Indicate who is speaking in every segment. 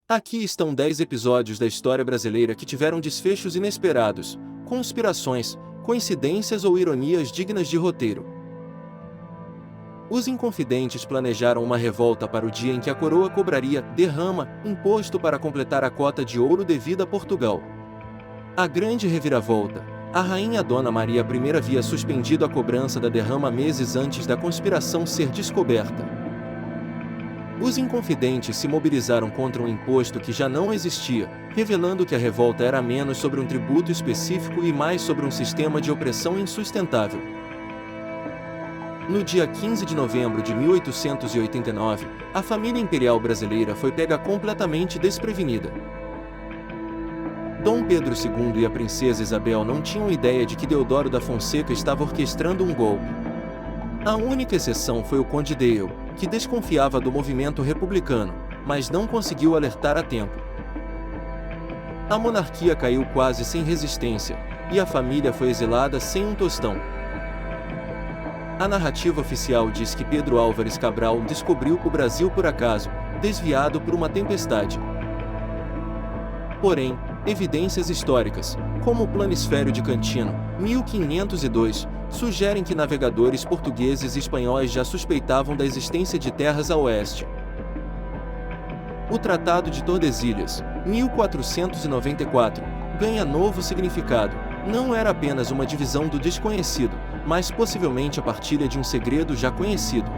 Speaker 1: Aqui estão 10 episódios da história brasileira que tiveram desfechos inesperados, conspirações, coincidências ou ironias dignas de roteiro. Os Inconfidentes planejaram uma revolta para o dia em que a coroa cobraria derrama, imposto para completar a cota de ouro devida a Portugal. A grande reviravolta. A rainha Dona Maria I havia suspendido a cobrança da derrama meses antes da conspiração ser descoberta. Os Inconfidentes se mobilizaram contra um imposto que já não existia, revelando que a revolta era menos sobre um tributo específico e mais sobre um sistema de opressão insustentável. No dia 15 de novembro de 1889, a família imperial brasileira foi pega completamente desprevenida. Dom Pedro II e a princesa Isabel não tinham ideia de que Deodoro da Fonseca estava orquestrando um golpe. A única exceção foi o Conde Dale, que desconfiava do movimento republicano, mas não conseguiu alertar a tempo. A monarquia caiu quase sem resistência, e a família foi exilada sem um tostão. A narrativa oficial diz que Pedro Álvares Cabral descobriu o Brasil por acaso, desviado por uma tempestade. Porém, evidências históricas, como o Planisfério de Cantino, 1502, sugerem que navegadores portugueses e espanhóis já suspeitavam da existência de terras a oeste. O Tratado de Tordesilhas, 1494, ganha novo significado. Não era apenas uma divisão do desconhecido, mas possivelmente a partilha de um segredo já conhecido.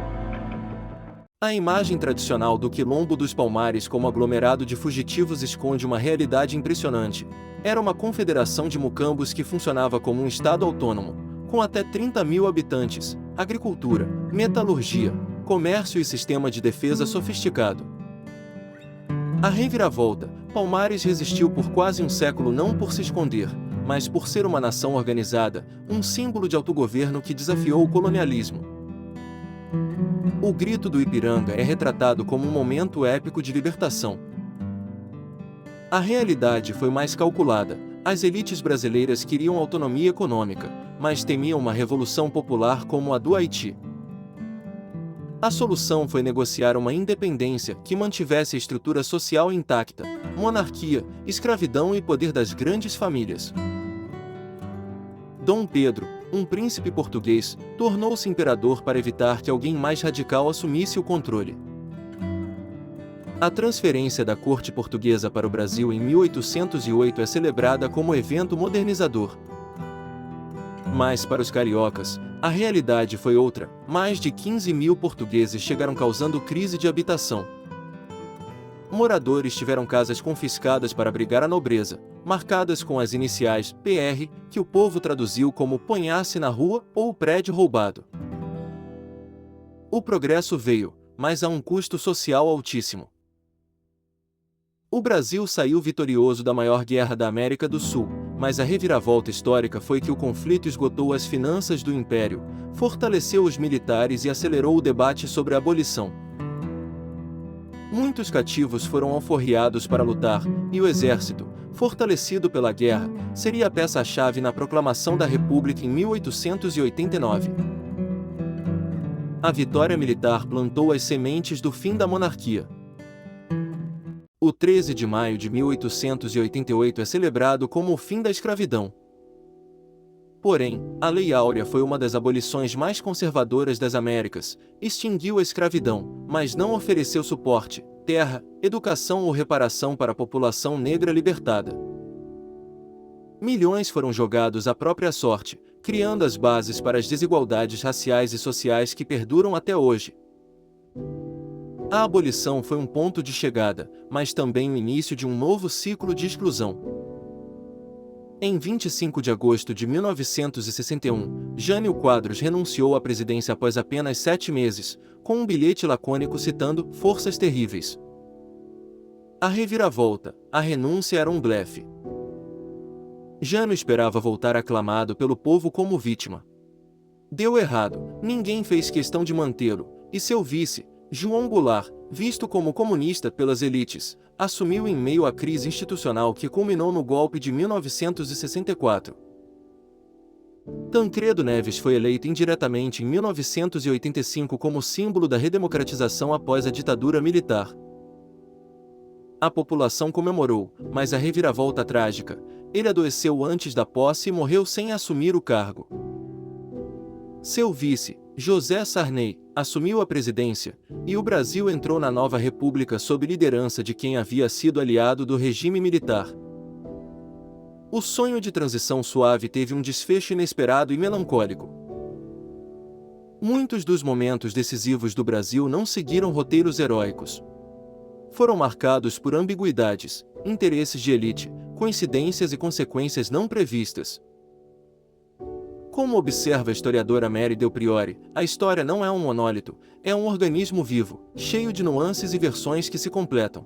Speaker 1: A imagem tradicional do Quilombo dos Palmares como aglomerado de fugitivos esconde uma realidade impressionante. Era uma confederação de mucambos que funcionava como um estado autônomo, com até 30 mil habitantes, agricultura, metalurgia, comércio e sistema de defesa sofisticado. A reviravolta, Palmares resistiu por quase um século não por se esconder, mas por ser uma nação organizada, um símbolo de autogoverno que desafiou o colonialismo. O Grito do Ipiranga é retratado como um momento épico de libertação. A realidade foi mais calculada. As elites brasileiras queriam autonomia econômica, mas temiam uma revolução popular como a do Haiti. A solução foi negociar uma independência que mantivesse a estrutura social intacta, monarquia, escravidão e poder das grandes famílias. Dom Pedro, um príncipe português, tornou-se imperador para evitar que alguém mais radical assumisse o controle. A transferência da corte portuguesa para o Brasil em 1808 é celebrada como evento modernizador. Mas para os cariocas, a realidade foi outra. Mais de 15 mil portugueses chegaram causando crise de habitação. Moradores tiveram casas confiscadas para abrigar a nobreza, marcadas com as iniciais PR, que o povo traduziu como ponhar-se na rua ou prédio roubado. O progresso veio, mas a um custo social altíssimo. O Brasil saiu vitorioso da maior guerra da América do Sul, mas a reviravolta histórica foi que o conflito esgotou as finanças do Império, fortaleceu os militares e acelerou o debate sobre a abolição. Muitos cativos foram alforriados para lutar, e o exército, fortalecido pela guerra, seria a peça-chave na proclamação da República em 1889. A vitória militar plantou as sementes do fim da monarquia. O 13 de maio de 1888 é celebrado como o fim da escravidão. Porém, a Lei Áurea foi uma das abolições mais conservadoras das Américas, extinguiu a escravidão, mas não ofereceu suporte, terra, educação ou reparação para a população negra libertada. Milhões foram jogados à própria sorte, criando as bases para as desigualdades raciais e sociais que perduram até hoje. A abolição foi um ponto de chegada, mas também o início de um novo ciclo de exclusão. Em 25 de agosto de 1961, Jânio Quadros renunciou à presidência após apenas 7 meses, com um bilhete lacônico citando "forças terríveis". A reviravolta, a renúncia era um blefe. Jânio esperava voltar aclamado pelo povo como vítima. Deu errado, ninguém fez questão de mantê-lo, e seu vice, João Goulart, visto como comunista pelas elites, assumiu em meio à crise institucional que culminou no golpe de 1964. Tancredo Neves foi eleito indiretamente em 1985 como símbolo da redemocratização após a ditadura militar. A população comemorou, mas a reviravolta trágica. Ele adoeceu antes da posse e morreu sem assumir o cargo. Seu vice, José Sarney, assumiu a presidência, e o Brasil entrou na nova república sob liderança de quem havia sido aliado do regime militar. O sonho de transição suave teve um desfecho inesperado e melancólico. Muitos dos momentos decisivos do Brasil não seguiram roteiros heróicos. Foram marcados por ambiguidades, interesses de elite, coincidências e consequências não previstas. Como observa a historiadora Mary Del Priore, a história não é um monólito, é um organismo vivo, cheio de nuances e versões que se completam.